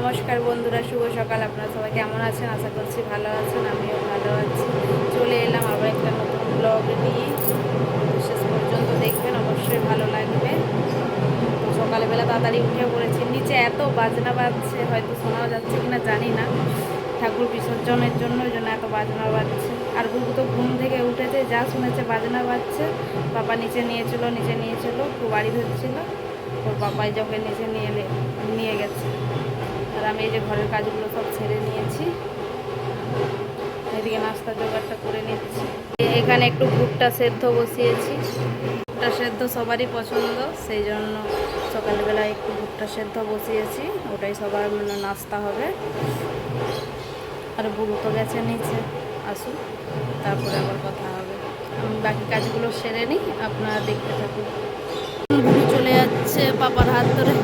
নমস্কার বন্ধুরা, শুভ সকাল। আপনারা সবাই কেমন আছেন? আশা করছি ভালো আছেন, আমিও ভালো আছি। চলে এলাম আবার একটা নতুন ব্লগ নিয়ে। শেষ পর্যন্ত দেখবেন, অবশ্যই ভালো লাগবে। তো সকালবেলা তাড়াতাড়ি উঠে পড়েছি। নিচে এত বাজনা বাজছে, হয়তো শোনাও যাচ্ছে কিনা জানি না, ঠাকুর বিসর্জনের জন্য, ওই জন্য এত বাজনা বাজছে। আর বুবু তো ঘুম থেকে উঠেছে, যা শুনেছে বাজনা বাজছে। বাবা নিচে নিয়েছিল, খুব বাড়ি ধরছিল। ওর বাবাই যখন নিচে নিয়ে গেছে। আর আমি এই যে ঘরের কাজগুলো সব ছেড়ে নিয়েছি, এদিকে নাস্তা জোগাড়টা করে নিচ্ছি। এখানে একটু ভুট্টা সেদ্ধ বসিয়েছি। ভুট্টা সেদ্ধ সবারই পছন্দ, সেই জন্য সকালবেলা একটু ভুট্টা সেদ্ধ বসিয়েছি। ওটাই সবার নাস্তা হবে। আর বুড়ো তো গেছে নিচে, আসুন তারপরে আবার কথা হবে। আমি বাকি কাজগুলো সেরে নিই, আপনারা দেখতে থাকুন। বুড়ি চলে যাচ্ছে পাপার হাত ধরে,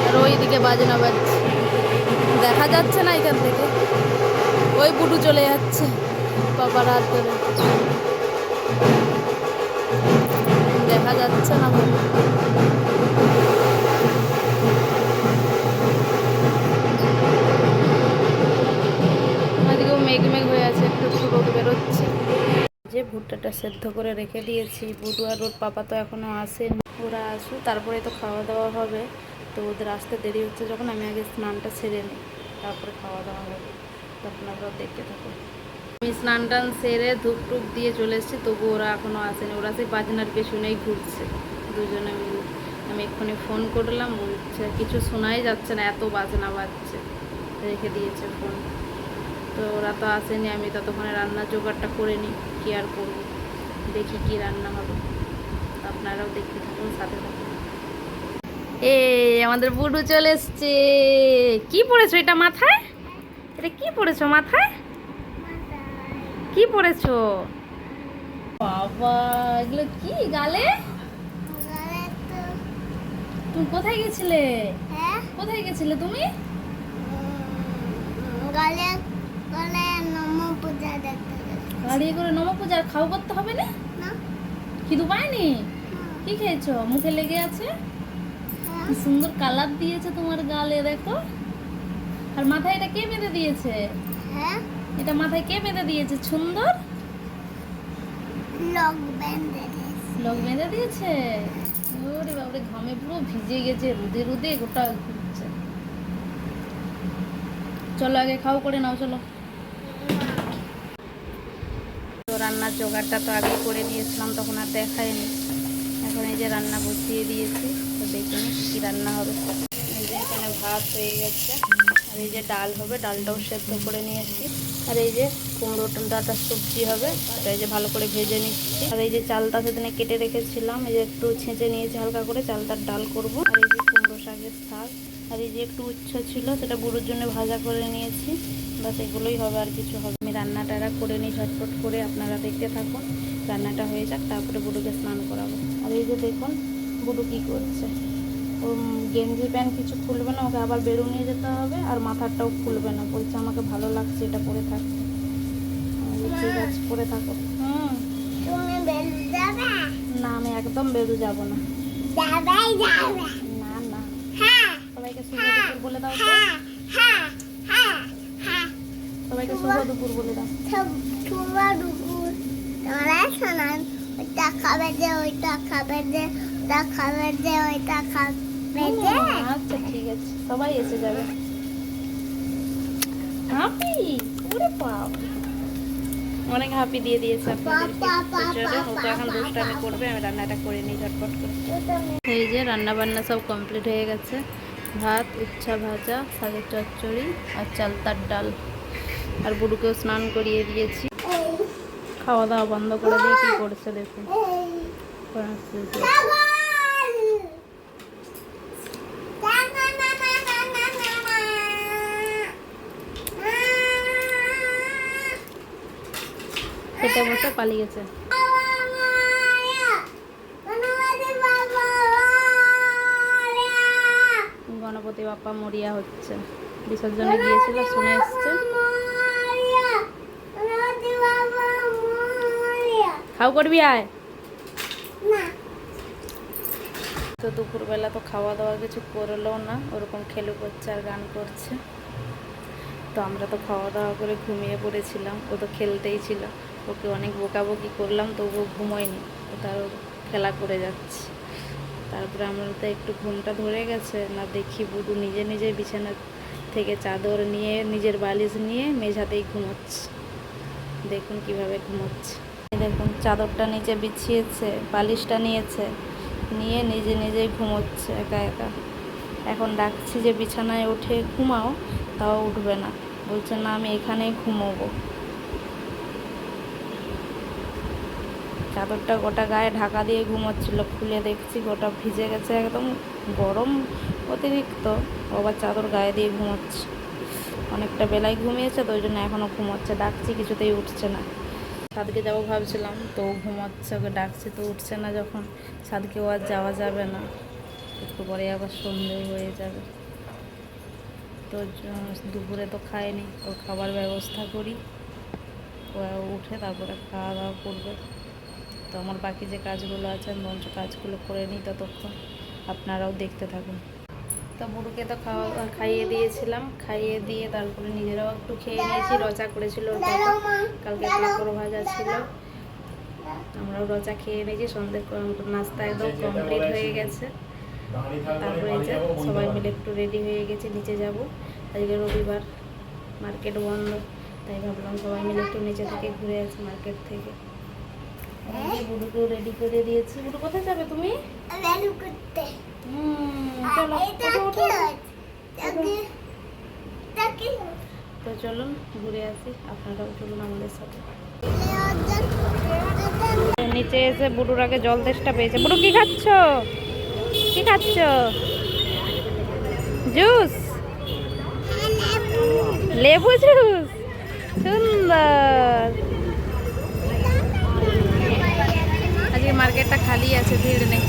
আর ওইদিকে বাজনা বাজছে, দেখা যাচ্ছে না এখান থেকে। ওই বুড়ু চলে যাচ্ছে পাপার হাত ধরে, দেখা যাচ্ছে না। এদিকেও মেঘ হয়ে আছে, একটু একটু রোদ বেরোচ্ছে। যে ভুট্টাটা সেদ্ধ করে রেখে দিয়েছি, বুড়ু আর ওর পাপা তো এখনও আসেনি। ওরা আসুক, তারপরে তো খাওয়া দাওয়া হবে। তো ওদের আসতে দেরি হচ্ছে যখন, আমি আগে স্নানটা সেরে নিই, তারপরে খাওয়া দাওয়া হবে। তো আপনারাও দেখতে থাকুন। আমি স্নান টান সেরে ধূপ টুপ দিয়ে চলে এসেছি, তবু ওরা এখনও আসেনি। ওরা সেই বাজনার পেছনেই ঘুরছে দুজনে মিলে। আমি এক্ষুনি ফোন করলাম, বলছে কিছু শোনাই যাচ্ছে না, এত বাজনা বাজছে। রেখে দিয়েছে ফোন। তো ওরা তো আসেনি, আমি ততক্ষণে রান্নার জোগাড়টা করে নিই। কী আর করবো, দেখি কি রান্না হবে। আপনারাও দেখতে থাকুন, সাথে থাকুন। আমাদের বুড়ু চলে এসছে। কি পড়েছো এটা মাথায়? এটা কি পড়েছো মাথায়? কি পড়েছো বাবা? এগুলো কি গালে? তুমি কোথায় গেছিলে? কোথায় গেছিলে তুমি? গাড়ি করে নম পূজার খাও করতে হবে না? খিদু পায়নি? কি খেয়েছো? মুখে লেগে আছে। কি সুন্দর কালার দিয়েছে তোমার গালে, দেখো। আর মাথায় এটা কে বেঁধে দিয়েছে? এটা মাথায় কে বেঁধে দিয়েছে? সুন্দর লক বেঁধে দিয়েছে। ওরে বাবরে, ঘামে পুরো ভিজে গেছে, রোদে রোদে গোটা ঘুরছে। চলো আগে খাও করে নাও, চলো। তো রান্নার জোগাড়টা তো আগে করে নিয়েছিলাম, তখন আর দেখায়নি। এখন এই যে রান্না বসিয়ে দিয়েছি, তো দেখুন কী রান্না হবে। এই যে এখানে ভাত হয়ে গেছে, আর এই যে ডাল হবে, ডালটাও সেদ্ধ করে নিয়েছি। আর এই যে কুমড়ো ডাঁটার সবজি হবে, সেটা এই যে ভালো করে ভেজে নিচ্ছি। আর এই যে চালটা সেদিনে কেটে রেখেছিলাম, এই যে একটু ছেঁচে নিয়েছি হালকা করে, চালটার ডাল করব। আর এই যে কুমড়ো শাকের শাক, আর এই যে একটু উচ্ছে ছিল, সেটা বুড়োর জন্য ভাজা করে নিয়েছি। বাস এগুলোই হবে, আর কিছু হবে। আমি রান্নাটা করে নিই ঝটপট করে, আপনারা দেখতে থাকুন। রান্নাটা হয়ে যাক, তারপরে বুড়োকে স্নান করাবো। আর এই যে দেখুন বুড়ো কী করছে। ও গেঞ্জি প্যান্ট কিছু খুলবে না, ওকে আবার বেরো নিয়ে যেতে হবে। আর মাথাটাও খুলবে না, বলছে আমাকে ভালো লাগছে এটা পরে থাকতে। ঠিক আছে, পরে থাকো। না, আমি একদম বেরো যাব না। না না, সবাইকে শুভ দুপুর বলে দাও তো। সবাইকে শুভ দুপুর বলে দাও। ওইটা খাবে যে, ওইটা খাবে যে, ওইটা খাবে যে, ওইটা খাবে যে। আচ্ছা ঠিক আছে, সবাই এসে যাবে। হ্যাপি, ওরে বাবা, অনেক হ্যাপি দিয়ে দিয়েছে আপনাদেরকে। চলুন, ও তো এখন দুষ্টামি করবে, আমি রান্নাটা করে নিই ঝটপট করে। এই যে রান্না বান্না সব কমপ্লিট হয়ে গেছে। ভাত, উচ্ছা ভাজা, শাকের চচ্চড়ি, আর চালতার ডাল। আর বুড়ুকেও স্নান করিয়ে দিয়েছি। খাওয়া দাওয়া বন্ধ করে দিয়ে কী করছে দেখুন। খেতে বসে পালিয়ে গেছে। গণপতি বাপ্পা মরিয়া হচ্ছে, বিসর্জনে গিয়েছিল, শুনে এসছে। খাও করবি, আয়। তো দুপুরবেলা তো খাওয়া দাওয়া কিছু করলো না, ওরকম খেলু করছে আর গান করছে। তো আমরা তো খাওয়া দাওয়া করে ঘুমিয়ে পড়েছিলাম, ও তো খেলতেই ছিল। ওকে অনেক বকাবকি করলাম তবুও ঘুমোয়নি, ও তার খেলা করে যাচ্ছে। তারপরে আমরা তো একটু ঘুমটা ধরে গেছে না, দেখি বুধু নিজে নিজে বিছানা থেকে চাদর নিয়ে নিজের বালিশ নিয়ে মেঝাতেই ঘুমোচ্ছে। দেখুন কিভাবে ঘুমোচ্ছে, দেখুন চাদরটা নিচে বিছিয়েছে, বালিশটা নিয়েছে, নিয়ে নিজে নিজেই ঘুমোচ্ছে একা একা। এখন ডাকছি যে বিছানায় উঠে ঘুমাও, তাও উঠবে না, বলছে না আমি এখানেই ঘুমোবো। চাদরটা গোটা গায়ে ঢাকা দিয়ে ঘুমোচ্ছিল, খুলে দেখছি গোটা ভিজে গেছে, একদম গরম অতিরিক্ত। আবার চাদর গায়ে দিয়ে ঘুমোচ্ছে। অনেকটা বেলায় ঘুমিয়েছে তো ওই জন্য এখনও ঘুমোচ্ছে, ডাকছি কিছুতেই উঠছে না। ছাদকে যাবো ভাবছিলাম তো ঘুমোচ্ছে, ওকে ডাকছি তো উঠছে না। যখন ছাদকেও আর যাওয়া যাবে না, একটু পরে আবার সন্ধে হয়ে যাবে। তো দুপুরে তো খায়নি, ওর খাবার ব্যবস্থা করি, ও উঠে তারপরে খাওয়া দাওয়া করবে। তো আমার বাকি যে কাজগুলো আছে আমি বঞ্চ কাজগুলো করে নিই, ততক্ষণ আপনারাও দেখতে থাকুন। তো বুড়ুকে তো খাইয়ে দিয়েছিলাম, খাইয়ে দিয়ে তারপরে নিজেরাও একটু খেয়ে নিয়েছি। রচা করেছিল ওর বাবা, কালকে পাঁপড় ভাজা ছিল, আমরাও রচা খেয়ে নিয়েছি। সন্ধ্যের নাস্তা একদম কমপ্লিট হয়ে গেছে। তারপরে এই যে সবাই মিলে একটু রেডি হয়ে গেছে, নিচে যাব। আজকে রবিবার, মার্কেট বন্ধ, তাই ভাবলাম সবাই মিলে একটু নিচে থেকে ঘুরে আসি মার্কেট থেকে। বুড়ুকেও রেডি করে দিয়েছি। বুড়ু কোথায় যাবে তুমি? তো চলুন ঘুরে আসি, আপনারাও চলুন আমাদের সাথে। নিচে এসে বুড়ুর আগে জল তেষ্টা পেয়েছে। বুড়ু কি খাচ্ছ? কি খাচ্ছ? জুস? লেবু জুস, সুন্দর। আজকে মার্কেটটা খালি আছে, ভিড় নেই।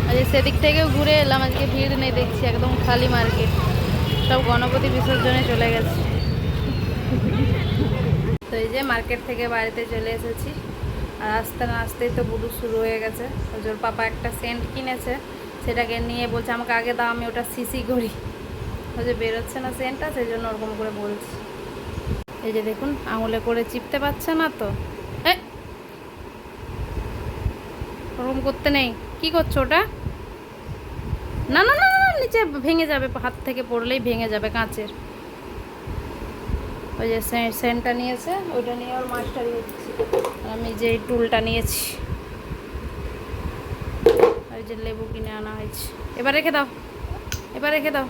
আজকে সেদিক থেকেও ঘুরে এলাম, আজকে ভিড় নেই, দেখছি একদম খালি মার্কেট। সব গণপতি বিসর্জনে চলে গেছে। তো এই যে মার্কেট থেকে বাড়িতে চলে এসেছি, আর আস্তে না আসতেই তো বুড়ো শুরু হয়ে গেছে। ওর পাপা একটা সেন্ট কিনেছে, সেটাকে নিয়ে বলছে আমাকে আগে দাও, আমি ওটা সিসি করি। ও যে বেরোচ্ছে না সেন্টটা, সেই জন্য ওরকম করে বলছি। এই যে দেখুন আঙুলে করে চিপতে পারছে না তো, ওরকম করতে নেই। কি করছো ওটা? না না না, নিচে ভেঙে যাবে, হাত থেকে পড়লেই ভেঙে যাবে কাঁচের। ওই যে সেন্টটা নিয়েছে, ওইটা নিয়ে ওর মাস্টারি হচ্ছে। আর আমি যে টুলটা নিয়েছি, ওই যে লেবু কিনে আনা হয়েছে। এবার রেখে দাও, এবার রেখে দাও।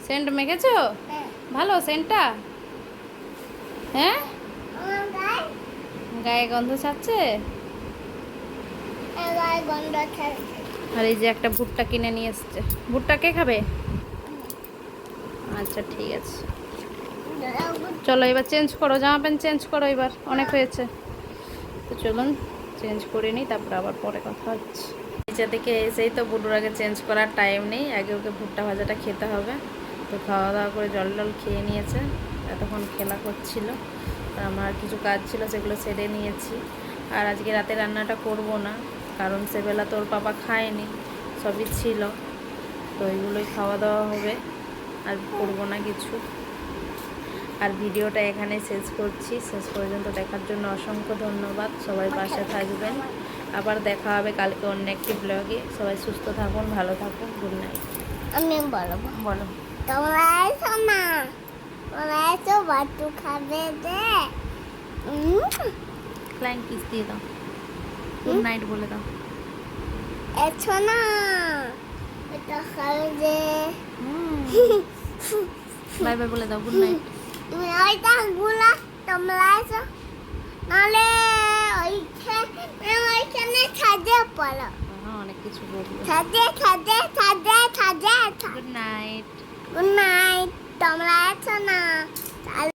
সেন্ট মেখেছো? ভালো সেন্টটা? হ্যাঁ, গায়ে গন্ধ ছাড়ছে। আর এই যে একটা ভুট্টা কিনে নিয়ে এসছে। ভুট্টা কে খাবে? আচ্ছা ঠিক আছে, চলো এবার চেঞ্জ করো, জামা প্যান্ট চেঞ্জ করো, এবার অনেক হয়েছে। তো চলুন চেঞ্জ করে নিই, তারপর আবার পরে কথা হচ্ছে। নিচে থেকে এসেই তো বুড়োর আগে চেঞ্জ করার টাইম নেই, আগে ওকে ভুট্টা ভাজাটা খেতে হবে। তো খাওয়া দাওয়া করে জল টল খেয়ে নিয়েছে, এতক্ষণ খেলা করছিল। আর আমার কিছু কাজ ছিল সেগুলো সেরে নিয়েছি। আর আজকে রাতে রান্নাটা করব না, কারণ সেবেলা তোর পাপা খায়নি, সবই ছিল, তো ওইগুলোই খাওয়া দাওয়া হবে, আর করবো না কিছু। আর ভিডিওটা এখানে শেষ করছি। শেষ পর্যন্ত দেখার জন্য অসংখ্য ধন্যবাদ। সবাই পাশে থাকবেন, আবার দেখা হবে কালকে অন্য একটি ব্লগে। সবাই সুস্থ থাকুন, ভালো থাকুন, গুড নাইট। আমি বলবো, বলো। তোমরা এসো না, তোমরা এসো, বাটু খাবে দে। ফ্লাইং কিস দিয়ে দাও, গুড নাইট বলে দাও। এসো না, এটা খাবে দে। বাই বাই বলে দাও, গুড নাইট। তুমি ওইটা গুলা, তোমরা এসো, নাহলে ওইখানে ছাদে পড়ো। অনেক কিছু বলবো। ছাদে ছাদে ছাদে ছাদে। Good night. গুড নাইট, তোমরা এসো না।